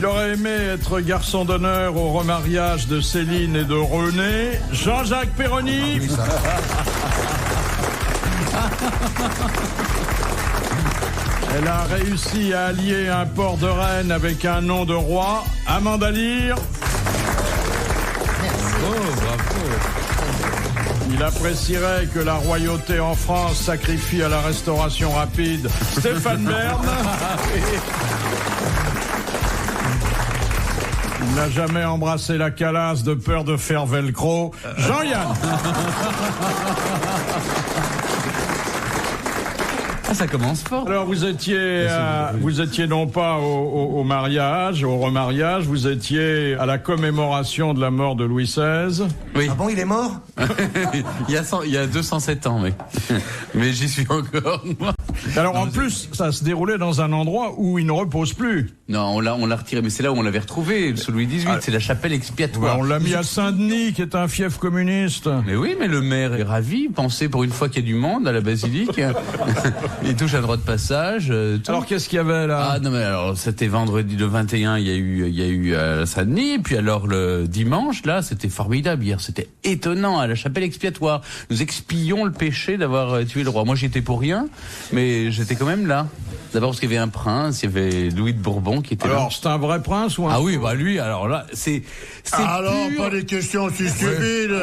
Il aurait aimé être garçon d'honneur au remariage de Céline et de René. Jean-Jacques Perroni. Oui, ça. Elle a réussi à allier un port de reine avec un nom de roi. Amanda Lear. Oh, bravo. Il apprécierait que la royauté en France sacrifie à la restauration rapide Stéphane Bern. Il n'a jamais embrassé la calasse de peur de faire velcro. Jean-Yann. Ah, ça commence fort. Alors vous étiez non pas au mariage, au remariage, vous étiez à la commémoration de la mort de Louis XVI. Oui. Ah bon, il est mort? il y a 207 ans, oui. Mais j'y suis encore, moi. Alors en plus, ça se déroulait dans un endroit où il ne repose plus. Non, on l'a retiré, mais c'est là où on l'avait retrouvé, sous Louis XVIII, c'est la chapelle expiatoire. Ouais, on l'a mis à Saint-Denis, qui est un fief communiste. Mais oui, mais le maire est ravi, pensez pour une fois qu'il y a du monde à la basilique. Il touche un droit de passage. Tout. Alors qu'est-ce qu'il y avait là? Ah non, mais alors c'était vendredi le 21, il y a eu Saint-Denis, puis alors le dimanche, là, c'était formidable hier, c'était étonnant, à la chapelle expiatoire. Nous expions le péché d'avoir tué le roi. Moi, j'y étais pour rien, mais j'étais quand même là. D'abord parce qu'il y avait un prince, il y avait Louis de Bourbon qui était là. Alors, c'est un vrai prince ou un... Ah oui, bah lui, alors là, c'est alors, pur... pas des questions si stupides.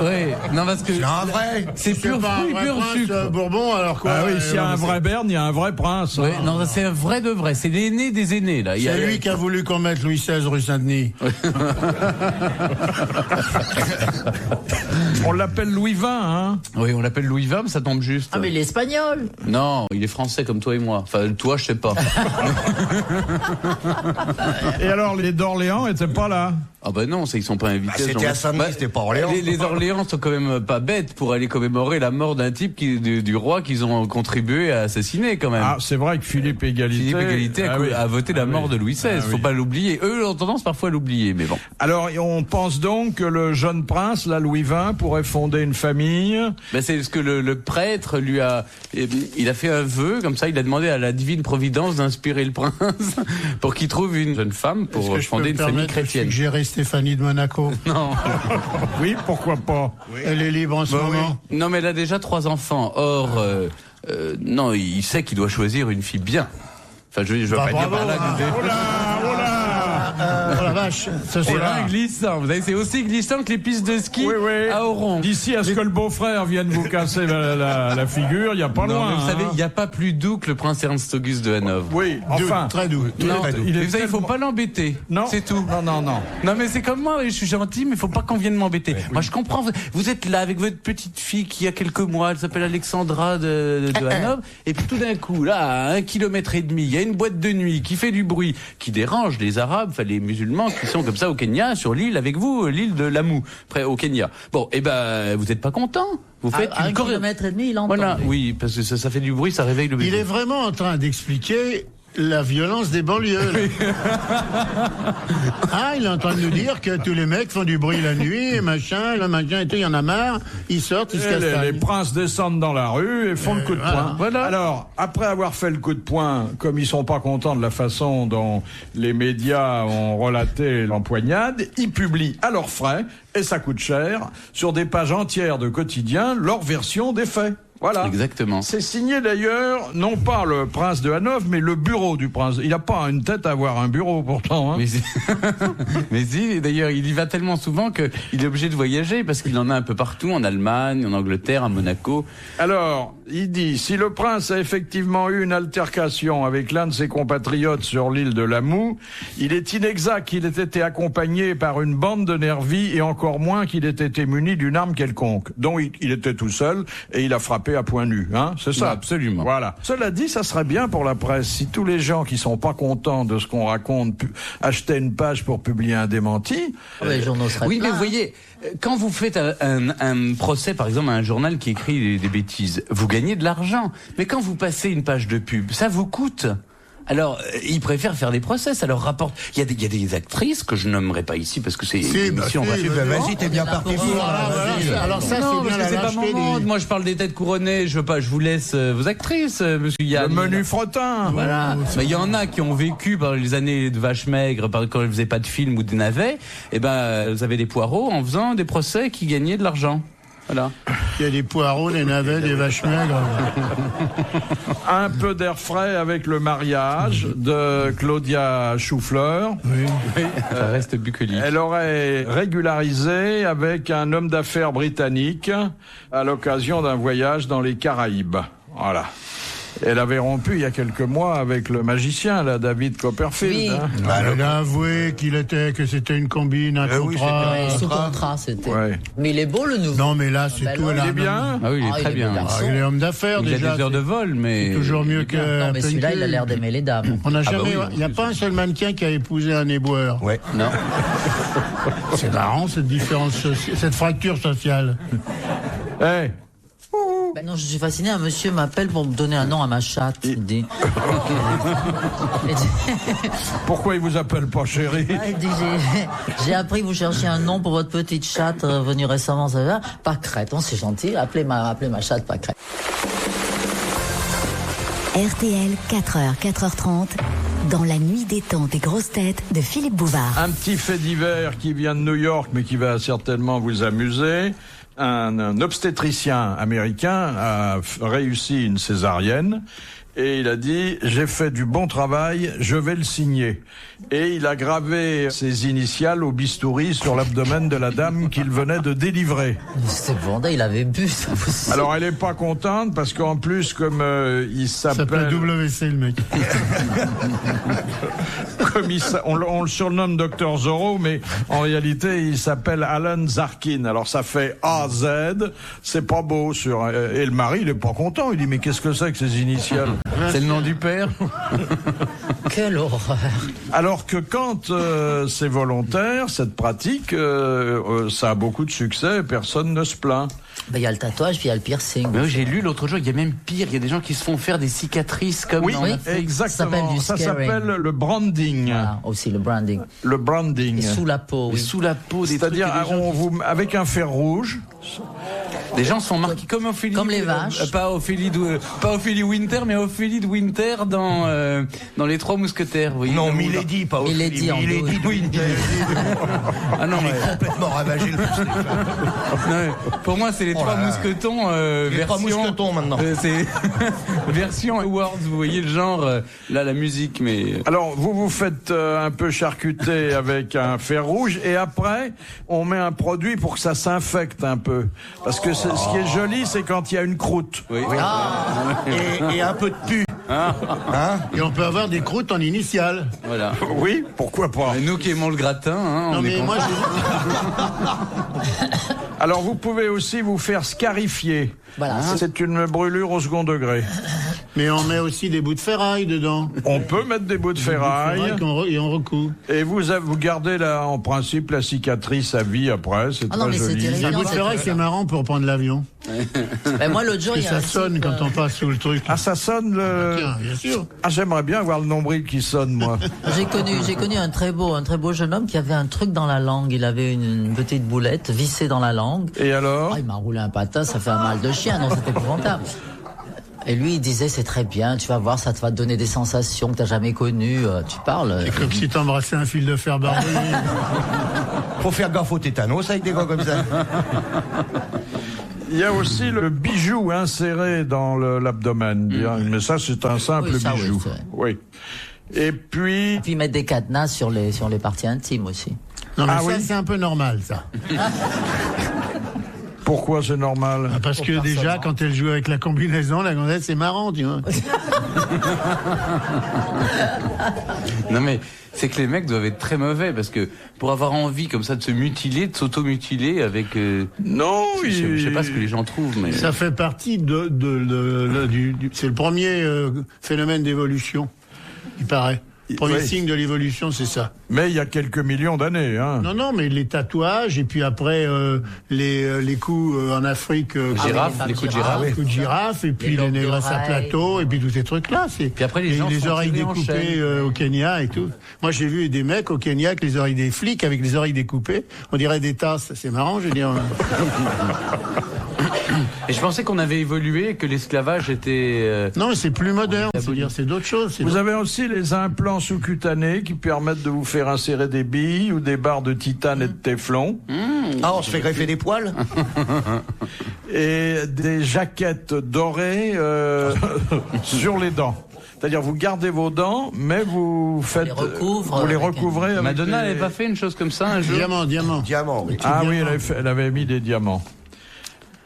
Oui, non parce que... C'est un vrai. C'est pur pas fruit, un vrai pur prince sucre. Bourbon, alors quoi? Ah oui, s'il y a un vrai Berne, il y a un vrai prince. Oui, non, c'est un vrai de vrai, c'est l'aîné des aînés, là. C'est lui qui a voulu qu'on mette Louis XVI rue Saint-Denis. On l'appelle Louis XX, hein? Oui, on l'appelle Louis XX, mais ça tombe juste. Ah, mais il est espagnol. Non, il est français comme toi et moi. Enfin, toi, je sais pas. Et alors, les d'Orléans étaient pas là? Ah bah non, ils sont pas invités. C'était à Saint-Denis, c'était pas Orléans. Les Orléans sont quand même pas bêtes pour aller commémorer la mort d'un type du roi qu'ils ont contribué à assassiner quand même. Ah, c'est vrai que Philippe Égalité a voté la mort de Louis XVI. Faut pas l'oublier. Eux ont tendance parfois à l'oublier, mais bon. Alors, on pense donc que le jeune prince, là, Louis XX, pourrait fonder une famille. Ben c'est ce que le prêtre il a fait un vœu, comme ça, il a demandé à la divine providence d'inspirer le prince pour qu'il trouve une jeune femme pour fonder une famille chrétienne. Suggérer Stéphanie de Monaco. Non. Oui, pourquoi pas? Oui. Elle est libre en ce moment. Oui. Non, mais elle a déjà 3 enfants. Or, non, il sait qu'il doit choisir une fille bien. Enfin, je veux pas dire par là que... Oh là, oh là! Oh la vache, ça c'est là. glissant. Vous savez, c'est aussi glissant que les pistes de ski à Oron. D'ici à ce que le beau-frère vienne vous casser la figure, il n'y a pas loin. Mais vous savez, il n'y a pas plus doux que le prince Ernst Auguste de Hanovre. Oui, enfin. Très doux. Non, Très doux. vous savez, il faut pas l'embêter. Non. C'est tout. Non. Non, mais c'est comme moi, je suis gentil, mais il faut pas qu'on vienne m'embêter. Moi, je comprends. Vous êtes là avec votre petite fille qui a quelques mois, elle s'appelle Alexandra de Hanovre, et puis tout d'un coup, là, à 1,5 km, il y a une boîte de nuit qui fait du bruit, qui dérange les Arabes, enfin les musulmans qui sont comme ça au Kenya, sur l'île avec vous, l'île de Lamu, près au Kenya. Bon, vous n'êtes pas content. Vous faites à 1,5 km, il entend. Voilà, oui, parce que ça fait du bruit, ça réveille le bébé. Il est vraiment en train d'expliquer la violence des banlieues. Ah, il est en train de nous dire que tous les mecs font du bruit la nuit, machin, et tout, il y en a marre, ils sortent, ils se cassent. Les princes descendent dans la rue et font le coup de poing. Voilà. Alors, après avoir fait le coup de poing, comme ils sont pas contents de la façon dont les médias ont relaté l'empoignade, ils publient à leurs frais, et ça coûte cher, sur des pages entières de quotidiens, leur version des faits. Voilà. Exactement. C'est signé d'ailleurs, non pas le prince de Hanovre, mais le bureau du prince. Il n'a pas une tête à avoir un bureau pourtant. Hein. Mais si, d'ailleurs, il y va tellement souvent qu'il est obligé de voyager parce qu'il en a un peu partout, en Allemagne, en Angleterre, à Monaco. Alors, il dit, si le prince a effectivement eu une altercation avec l'un de ses compatriotes sur l'île de Lamu, il est inexact qu'il ait été accompagné par une bande de nervis et encore moins qu'il ait été muni d'une arme quelconque. Donc il était tout seul et il a frappé à point nu, hein, c'est ça? Absolument. Voilà. Cela dit, ça serait bien pour la presse si tous les gens qui sont pas contents de ce qu'on raconte achetaient une page pour publier un démenti. Les journaux seraient Oui, pleins. mais vous voyez, quand vous faites un procès, par exemple, à un journal qui écrit des bêtises, vous gagnez de l'argent. Mais quand vous passez une page de pub, ça vous coûte. Alors, ils préfèrent faire des procès, ça leur rapporte. Il y a des actrices que je nommerai pas ici parce que c'est une émission. Vas-y, t'es bien parti pour. Alors ça, Non, c'est bien parce que c'est la pas mon lâcheté monde. des... Moi, je parle des têtes couronnées. Je vous laisse vos actrices, parce qu'il y a Le menu frottin. Voilà. Mais il y en a qui ont vécu par les années de vaches maigres, quand elles faisaient pas de films ou des navets. Et ben, elles avaient des poireaux en faisant des procès qui gagnaient de l'argent. Voilà. Il y a des poireaux, des navets, des vaches maigres. Un peu d'air frais avec le mariage de Claudia Choufleur. Oui. Ça reste bucolique. Elle aurait régularisé avec un homme d'affaires britannique à l'occasion d'un voyage dans les Caraïbes. Voilà. Elle avait rompu il y a quelques mois avec le magicien, là, David Copperfield. Oui. Hein. Elle a avoué que c'était une combine, un contrat. Ouais, sous contrat, c'était. Ouais. Mais il est beau, le nouveau. Non, mais là, c'est Ben tout. non. Elle a Il est un bien. Ah oui, il est Ah, très il est bien. bien. il est homme d'affaires Il a déjà. des heures de vol, mais C'est toujours mieux que. Non, mais celui-là, il a l'air d'aimer les dames. On n'a jamais. oui, Il n'y a pas un seul mannequin qui a épousé un éboueur. Ouais. Non. C'est marrant cette différence, cette fracture sociale. Eh, Ben non, je suis fasciné. Un monsieur m'appelle pour me donner un nom à ma chatte. Il dit. Il dit- pourquoi il vous appelle pas chérie? Ah, il dit, j'ai appris que vous cherchiez un nom pour votre petite chatte venue récemment, ça va. Pâquerette, oh, c'est gentil. Appelez ma chatte Pâquerette. RTL, 4h, 4h30, dans la nuit des temps des grosses têtes de Philippe Bouvard. Un petit fait divers qui vient de New York, mais qui va certainement vous amuser. Un obstétricien américain a réussi une césarienne et il a dit « J'ai fait du bon travail, je vais le signer ». Et il a gravé ses initiales au bistouri sur l'abdomen de la dame qu'il venait de délivrer. C'est bon, il avait bu, c'est pas possible. Alors elle est pas contente parce qu'en plus comme il Ça s'appelle s'appelle... WC, le mec. On le surnomme Dr Zorro, mais en réalité, il s'appelle Alan Zarkin. Alors ça fait AZ, c'est pas beau. Et le mari, il est pas content. Il dit, mais qu'est-ce que c'est que ces initiales? C'est le nom du père. Quelle horreur. Alors que quand c'est volontaire, cette pratique, ça a beaucoup de succès, personne ne se plaint. Ben, il y a le tatouage, puis il y a le piercing. Mais oui, j'ai lu l'autre jour, il y a même pire, il y a des gens qui se font faire des cicatrices comme Oui, dans oui. l'Afrique. exactement. Ça Ça s'appelle du s'appelle le branding. Voilà, aussi le branding. Le branding. Et sous la peau, Et oui. sous la peau des C'est-à-dire, trucs, et des gens avec un fer rouge. Des gens sont marqués comme Ophélie. Comme les vaches. Pas Ophélie Winter, mais Ophélie de Winter dans Les Trois Mousquetaires. Vous voyez, Non, dans- Milady, pas Milady en Milady dos. de Winter. Ah non, mais Complètement ravagé le Stéphane. non, mais pour moi, c'est les Trois là là. Mousquetons Les Trois version. Mousquetons, maintenant. C'est version Awards. Vous voyez le genre. Là, la musique, mais. Alors, vous faites un peu charcuter avec un fer rouge et après, on met un produit pour que ça s'infecte un peu. Parce que ce qui est joli, c'est quand il y a une croûte. Oui. Et un peu de pu. Et on peut avoir des croûtes en initiales. Voilà. Oui, pourquoi pas. Et nous qui aimons le gratin, hein, Non, on est mais contents. moi, Alors, vous pouvez aussi vous faire scarifier. Voilà. C'est une brûlure au second degré. mais on met aussi des bouts de ferraille dedans. On peut mettre des bouts de ferraille Et on recoue. et vous gardez en principe la cicatrice à vie après. C'est Ah non, très mais c'est joli. terrible. Un Non, bout de c'est ferraille, très c'est bien. marrant pour prendre l'avion. Ben, moi, l'autre jour, Et il y a ça un sonne site, quand on passe sous le truc. Ah, ça sonne le... Tiens, bien sûr. Ah, j'aimerais bien avoir le nombril qui sonne, moi. J'ai connu un très beau jeune homme qui avait un truc dans la langue. Il avait une petite boulette vissée dans la langue. Et alors? Ah, il m'a roulé un patin, ça fait un mal de chien, non, c'était épouvantable. Et lui, il disait, c'est très bien, tu vas voir, ça te va te donner des sensations que t'as jamais connues. Tu parles. C'est comme si t'embrassais un fil de fer barbelé. Faut faire gaffe au tétanos avec des gars comme ça. Il y a aussi le bijou inséré dans l'abdomen. Mais ça, c'est un simple Oui, ça, oui, bijou. c'est vrai. Oui. Et puis... Puis mettre des cadenas sur les parties intimes aussi. Non, mais Ah ça, oui. c'est un peu normal, ça. Pourquoi c'est normal? Parce que déjà, quand elle joue avec la combinaison, la gonzesse, c'est marrant, tu vois. Non mais c'est que les mecs doivent être très mauvais parce que pour avoir envie comme ça de se mutiler, de s'auto-mutiler avec. Non, Je sais pas ce que les gens trouvent, mais. Ça fait partie c'est le premier phénomène d'évolution, il paraît. Premier Oui. signe de l'évolution, c'est ça. Mais il y a quelques millions d'années. Hein. Non, mais les tatouages, et puis après, les coups en Afrique. Les coups de girafe. Les coups de girafe, et puis les lobes négresses à d'oreilles. plateau, et puis tous ces trucs-là. Puis après, les gens se font oreilles tirer en découpées chaîne. au Kenya et tout. Moi, j'ai vu des mecs au Kenya avec les oreilles des flics, avec les oreilles découpées. On dirait des tasses. C'est marrant, je veux dire. Et je pensais qu'on avait évolué et que l'esclavage était... Non, mais c'est plus moderne. C'est-à-dire, c'est d'autres choses. Vous avez aussi les implants sous-cutanés qui permettent de vous faire insérer des billes ou des barres de titane et de téflon. Ah, on se fait greffer des poils? Et des jaquettes dorées sur les dents. C'est-à-dire vous gardez vos dents, mais vous faites, les recouvre vous les avec recouvrez. Avec Madonna des- n'avait pas fait une chose comme ça un jour? Diamant. Diamant, oui. Ah oui, elle avait mis des diamants.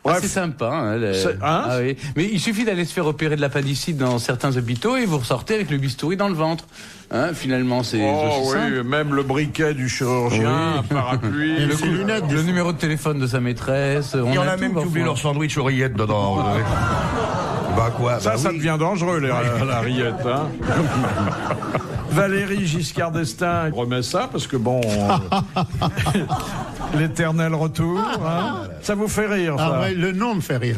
Bref, C'est sympa. Hein, C'est- hein ah oui. Mais il suffit d'aller se faire opérer de l'appendicite dans certains hôpitaux et vous ressortez avec le bistouri dans le ventre. Hein, finalement, c'est oh aussi simple. oui, même le briquet du chirurgien, un parapluie. Et Le, ses lunettes, le numéro de téléphone de sa maîtresse. Il y en a tout, même qui enfin. oublient leur sandwich aux rillettes dedans. Bah quoi? Ça, bah ça oui. devient dangereux, la rillette. Hein. Valérie Giscard d'Estaing remet ça, parce que bon... l'éternel retour. Hein. Ça vous fait rire, ça? Ah ouais, le nom me fait rire.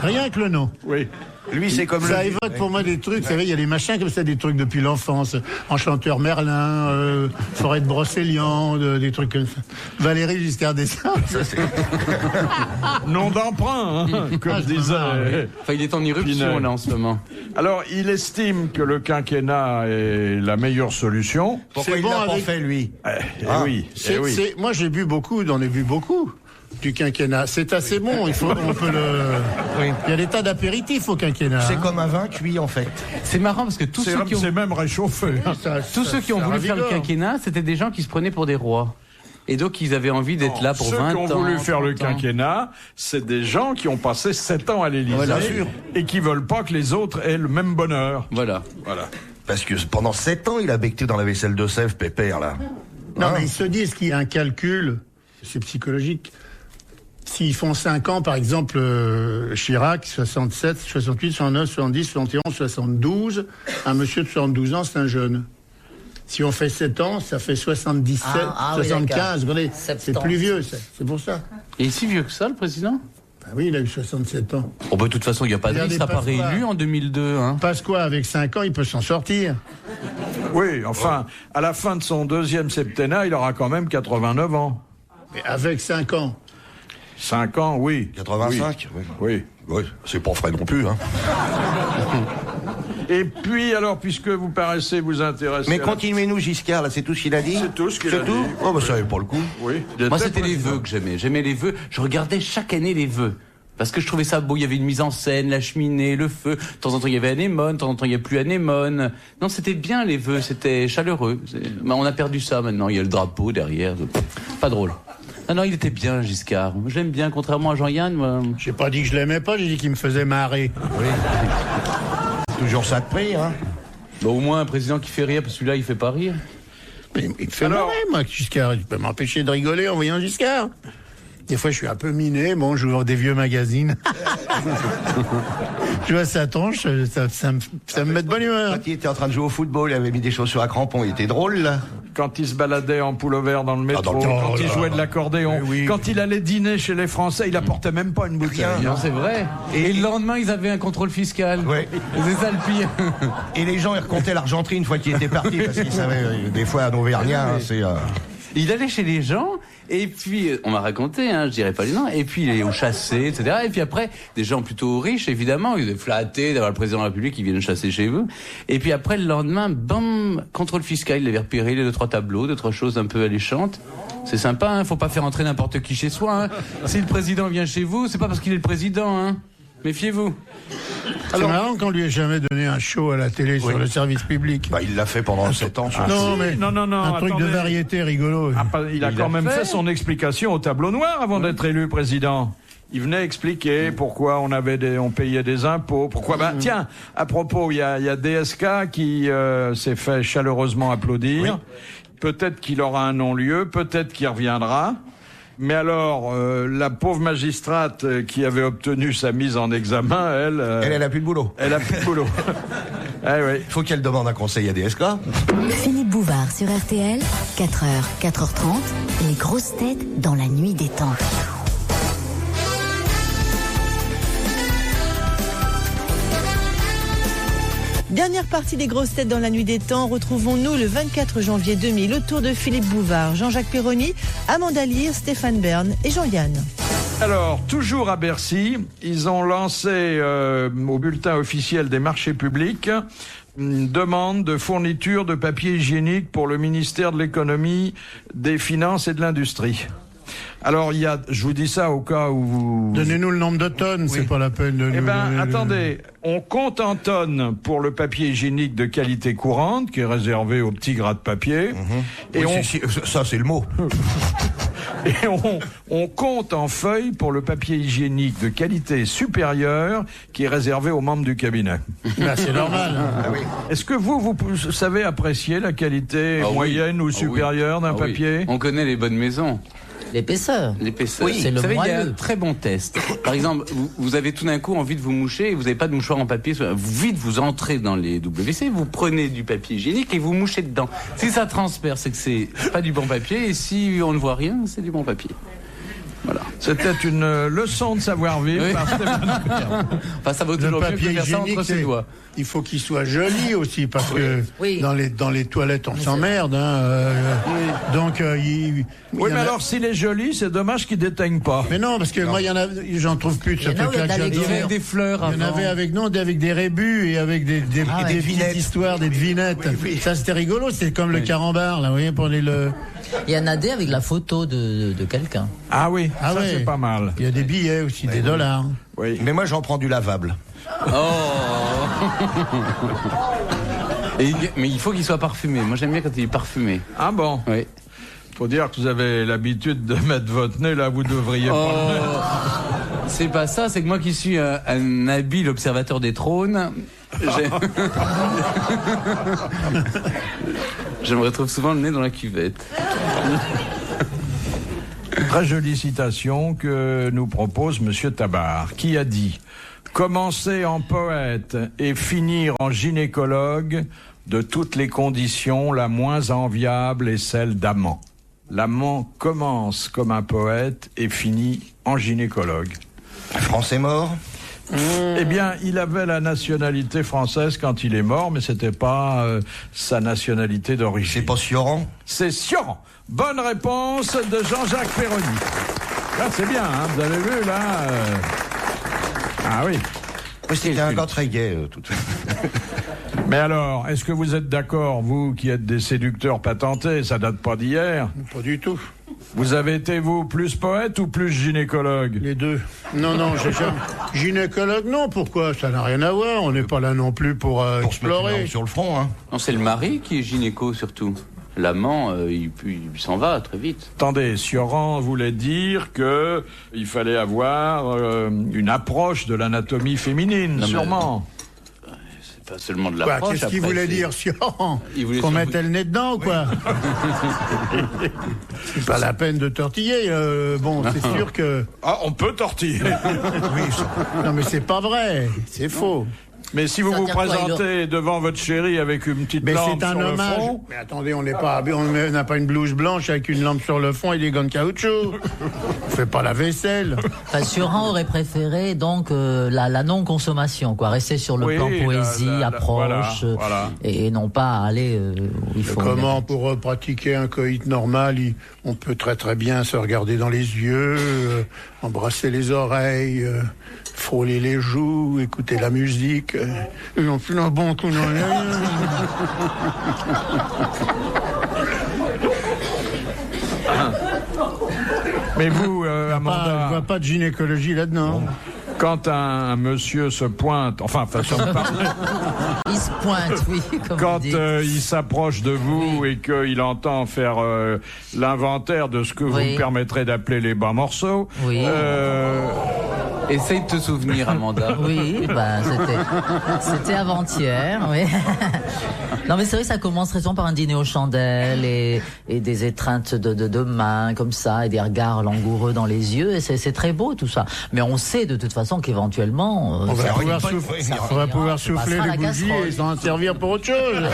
Rien que le nom. Oui. Lui, c'est comme Ça le... évoque pour moi des trucs, vous savez, il y a des machins comme ça, des trucs depuis l'enfance. Enchanteur Merlin, Forêt de Brocéliande, des trucs comme ça. Valérie Giscard d'Estaing. Nom d'emprunt, hein, comme Ah, je me marre, disait... Enfin, il est en éruption Pinel. là en ce moment. Alors, il estime que le quinquennat est la meilleure solution. Pourquoi C'est il bon l'a pas avec- fait, lui? Oui, C'est- oui. c'est- moi, j'ai bu beaucoup, j'en ai bu beaucoup du quinquennat. C'est assez bon, on peut le... Oui. Il y a des tas d'apéritifs au quinquennat. C'est hein. comme un vin cuit, en fait. C'est marrant parce que tous C'est ceux qui ont, c'est même réchauffé. hein. tous ceux qui ont voulu faire le ravigore. quinquennat, c'était des gens qui se prenaient pour des rois. Et donc, ils avaient envie d'être là pour Ceux 20 qui ans. ont voulu faire le 30 ans. quinquennat, c'est des gens qui ont passé 7 ans à l'Élysée Bien sûr. et qui veulent pas que les autres aient le même bonheur. Voilà. Voilà. Parce que pendant 7 ans, il a becté dans la vaisselle de Sèvres, Pépère, là. Non, Hein? mais ils se disent qu'il y a un calcul, c'est psychologique. S'ils font 5 ans, par exemple, Chirac, 67, 68, 69, 70, 71, 72, un monsieur de 72 ans, c'est un jeune. Si on fait 7 ans, ça fait 77, Ah, oui, 75, d'accord. regardez, c'est 70. plus vieux, c'est pour ça. Et il est si vieux que ça, le président? Ah oui, il a eu 67 ans. Oh, bah, de toute façon, il n'y a pas de Regardez, risque, il sera pas Pasqua. réélu en 2002. Hein. Pasqua, avec 5 ans, il peut s'en sortir. Oui, enfin, à la fin de son deuxième septennat, il aura quand même 89 ans. Mais avec 5 ans. 5 ans, oui. 85, oui. Oui. Oui, c'est pas frais non plus, hein. Et puis, alors, puisque vous paraissez vous intéresser... Mais à la- continuez-nous, Giscard, là, c'est tout ce qu'il a dit? C'est tout ce qu'il a C'est tout? dit. Oh, bah, ça avait pas le coup. Oui. Moi, c'était les vœux que j'aimais. J'aimais les vœux. Je regardais chaque année les vœux. Parce que je trouvais ça beau. Il y avait une mise en scène, la cheminée, le feu. De temps en temps, il y avait anémone. De temps en temps, il n'y a plus anémone. Non, c'était bien, les vœux. C'était chaleureux. Mais on a perdu ça maintenant. Il y a le drapeau derrière. Pas drôle. Ah non, il était bien, Giscard. Je l'aime bien, contrairement à Jean-Yann. Moi. J'ai pas dit que je l'aimais pas, j'ai dit qu'il me faisait marrer. Toujours ça de prix, hein. Bah, au moins, un président qui fait rire, parce que celui-là, il fait pas rire. Mais il me fait Alors- marrer, moi, Giscard. Je peux m'empêcher de rigoler en voyant Giscard. Des fois, je suis un peu miné. Bon, j'ouvre des vieux magazines. Je vois sa tronche, ça me met de bonne humeur. Quand il était en train de jouer au football, il avait mis des chaussures à crampons, il était drôle, là. Quand il se baladait en pullover dans le métro, dans le- quand oh il là jouait là. de l'accordéon, Mais oui. quand il allait dîner chez les Français, il apportait même pas une bouteille. Rien. Non, c'est vrai. Et le lendemain, ils avaient un contrôle fiscal. Ouais. C'est ça le pire. Et les gens, ils recomptaient l'argenterie une fois qu'il était parti, parce qu'ils savaient, des fois, à Auvergnat, hein, c'est... Il allait chez les gens, et puis, on m'a raconté, hein, je dirais pas les noms, et puis il est au chassé, etc. Et puis après, des gens plutôt riches, évidemment, ils étaient flattés d'avoir le président de la République qui vienne chasser chez vous. Et puis après, le lendemain, bam, contrôle fiscal, il avait repéré les 2-3 tableaux, 2-3 choses un peu alléchantes. C'est sympa, hein, faut pas faire entrer n'importe qui chez soi. Hein. Si le président vient chez vous, c'est pas parce qu'il est le président, hein. Méfiez-vous. C'est marrant qu'on lui ait jamais donné un show à la télé sur le service public. Bah, il l'a fait pendant 7 ans. Non, mais non, un truc de attendez. variété rigolo. Ah, il a quand même fait son explication au tableau noir avant d'être élu président. Il venait expliquer pourquoi on payait des impôts, pourquoi. Bah, tiens, à propos, il y a DSK qui s'est fait chaleureusement applaudir. Peut-être qu'il aura un non-lieu, peut-être qu'il reviendra. Mais alors, la pauvre magistrate qui avait obtenu sa mise en examen, elle Elle a plus de boulot. elle a plus de boulot. oui. Il faut qu'elle demande un conseil à DSK. Philippe Bouvard sur RTL, 4h, 4h30, les grosses têtes dans la nuit détente. Dernière partie des grosses têtes dans la nuit des temps. Retrouvons-nous le 24 janvier 2000 autour de Philippe Bouvard, Jean-Jacques Perroni, Amanda Lear, Stéphane Bern et Jean-Yann. Alors, toujours à Bercy, ils ont lancé au bulletin officiel des marchés publics une demande de fourniture de papier hygiénique pour le ministère de l'économie, des finances et de l'industrie. Alors, je vous dis ça au cas où vous... Donnez-nous le nombre de tonnes, c'est pas la peine de nous... Eh ben, attendez, on compte en tonnes pour le papier hygiénique de qualité courante, qui est réservé aux petits gras de papier. Et ça, c'est le mot. Et on compte en feuilles pour le papier hygiénique de qualité supérieure, qui est réservé aux membres du cabinet. Là, c'est normal. Est-ce que vous savez apprécier la qualité moyenne ou supérieure d'un papier? On connaît les bonnes maisons. L'épaisseur. L'épaisseur. Oui, c'est vous le savez, il y a un moelleux. très bon test. Par exemple, vous avez tout d'un coup envie de vous moucher et vous n'avez pas de mouchoir en papier. Vous entrez dans les WC, vous prenez du papier hygiénique et vous mouchez dedans. Si ça transperce, c'est que c'est pas du bon papier, et si on ne voit rien, c'est du bon papier. Voilà. C'était une leçon de savoir-vivre Oui. par Stéphane Bern. Enfin, ça vaut Le toujours mieux que papier de faire ça hygiénique, entre ses doigts. il faut qu'il soit joli aussi, parce que Oui. dans les toilettes, on s'emmerde. Donc, Oui, mais alors s'il est joli, c'est dommage qu'il déteigne pas. Mais non, parce que moi, j'en trouve plus de ce Il y en a où il y a truc-là. de la que Il y j'adore. avait des fleurs Il y en avant. avait avec des rébus et avec des petites histoires, des devinettes. Ça, c'était rigolo, c'est comme le carambar, là, vous voyez, pour le... Il y en a des avec la photo de quelqu'un. Ah oui, Ah ça ouais. c'est pas mal. Il y a des billets aussi, des dollars. Oui. Mais moi, j'en prends du lavable. Mais il faut qu'il soit parfumé. Moi, j'aime bien quand il est parfumé. Ah bon? Oui. Faut dire que vous avez l'habitude de mettre votre nez là, vous devriez pas le mettre. C'est pas ça, c'est que moi qui suis un habile observateur des trônes, je me retrouve souvent le nez dans la cuvette. Très jolie citation que nous propose Monsieur Tabar, qui a dit « Commencer en poète et finir en gynécologue, de toutes les conditions, la moins enviable est celle d'amant. L'amant commence comme un poète et finit en gynécologue. » Français mort. Eh bien, il avait la nationalité française quand il est mort, mais c'était pas sa nationalité d'origine. C'est pas Sioran. C'est Sioran. Bonne réponse de Jean-Jacques Perroni. Là, c'est bien, hein, vous avez vu, là... Ah oui. Oui, c'était un gars très gai, tout de suite. Mais alors, est-ce que vous êtes d'accord, vous qui êtes des séducteurs patentés, ça date pas d'hier? Pas du tout. Vous avez été, vous, plus poète ou plus gynécologue? Les deux. Non, j'ai jamais... Gynécologue, non, pourquoi? Ça n'a rien à voir. On n'est pas là non plus pour Pour se mettre une explorer. arme sur le front, hein. Non, c'est le mari qui est gynéco surtout. L'amant, il s'en va très vite. Attendez, Sioran voulait dire que il fallait avoir une approche de l'anatomie féminine, Non, mais- sûrement. C'est pas seulement de Quoi, l'approche. qu'est-ce qu'il après, voulait c'est- dire, Sion? Il voulait Qu'on surtout- mettait le nez dedans, ou quoi? C'est pas la peine de tortiller. Bon, c'est sûr que... Ah, on peut tortiller. Non, mais c'est pas vrai. C'est faux. Mais si vous Ça vous veut dire quoi, présentez devant votre chérie avec une petite Mais lampe c'est un sur le hommage. front... Mais attendez, on n'a pas une blouse blanche avec une lampe sur le fond et des gants de caoutchouc. On fait pas la vaisselle. Enfin, Sioran aurait préféré donc la non-consommation, quoi, rester sur le Oui, plan poésie, approche, voilà. et non pas aller où il faut. Comment, pour pratiquer un coït normal, on peut très très bien se regarder dans les yeux, embrasser les oreilles, frôler les joues, écouter la musique. Et non plus un bon coup dans l'œil. Mais vous, Je Amanda, vois pas de gynécologie là-dedans. quand un monsieur se pointe, enfin, façon de parler, Il se pointe, oui, comme quand vous dites. il s'approche de vous et qu'il entend faire l'inventaire de ce que vous Oui. me permettrez d'appeler les bas morceaux, Oui. Essaye de te souvenir, Amanda. Oui, ben c'était avant-hier, oui. Non mais c'est vrai que ça commence très souvent par un dîner aux chandelles et des étreintes de mains comme ça et des regards langoureux dans les yeux et c'est très beau tout ça. Mais on sait de toute façon qu'éventuellement on va pouvoir souffler les bougies et s'en servir pour autre chose.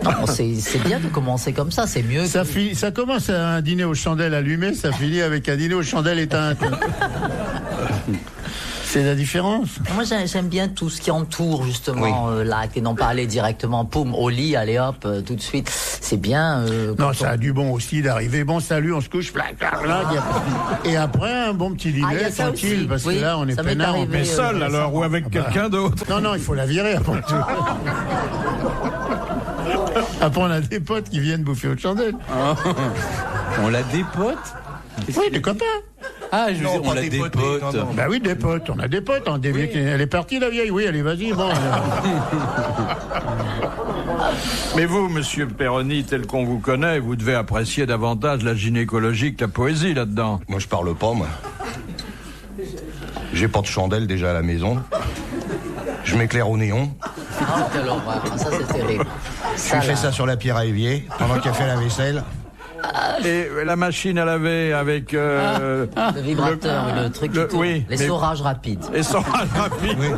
Non, c'est bien de commencer comme ça, c'est mieux. Ça commence à un dîner aux chandelles allumées, ça finit avec un dîner aux chandelles éteintes. C'est la différence. Moi, j'aime bien tout ce qui entoure justement l'acte et non pas aller directement, poum, au lit, allez hop, tout de suite. C'est bien. Non, ça a du bon aussi d'arriver. Bon, salut, on se couche. Et après, un bon petit dîner tranquille, aussi. Parce que là, on est peinard. Mais seul alors, ou avec quelqu'un d'autre. Non, il faut la virer après tout. Après, on a des potes qui viennent bouffer aux chandelles. On la dépote? Oui, des copains. Ah, je veux dire, on l'a des potes. Bah oui, des potes. On a des potes. Hein, oui. Elle est partie, la vieille. Oui, allez, vas-y. Bon. Mais vous, monsieur Perroni, tel qu'on vous connaît, vous devez apprécier davantage la gynécologie que la poésie là-dedans. Moi, je parle pas, moi. J'ai pas de chandelle déjà à la maison. Je m'éclaire au néon. Ah, quelle horreur. Ça, c'est terrible. Je fais ça sur la pierre à évier pendant qu'elle fait la vaisselle. Et la machine à laver avec le vibrateur, le truc qui tourne. Oui, l'essorage rapide. L'essorage rapide. Oui.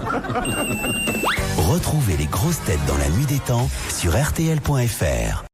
Retrouvez les grosses têtes dans la nuit des temps sur RTL.fr.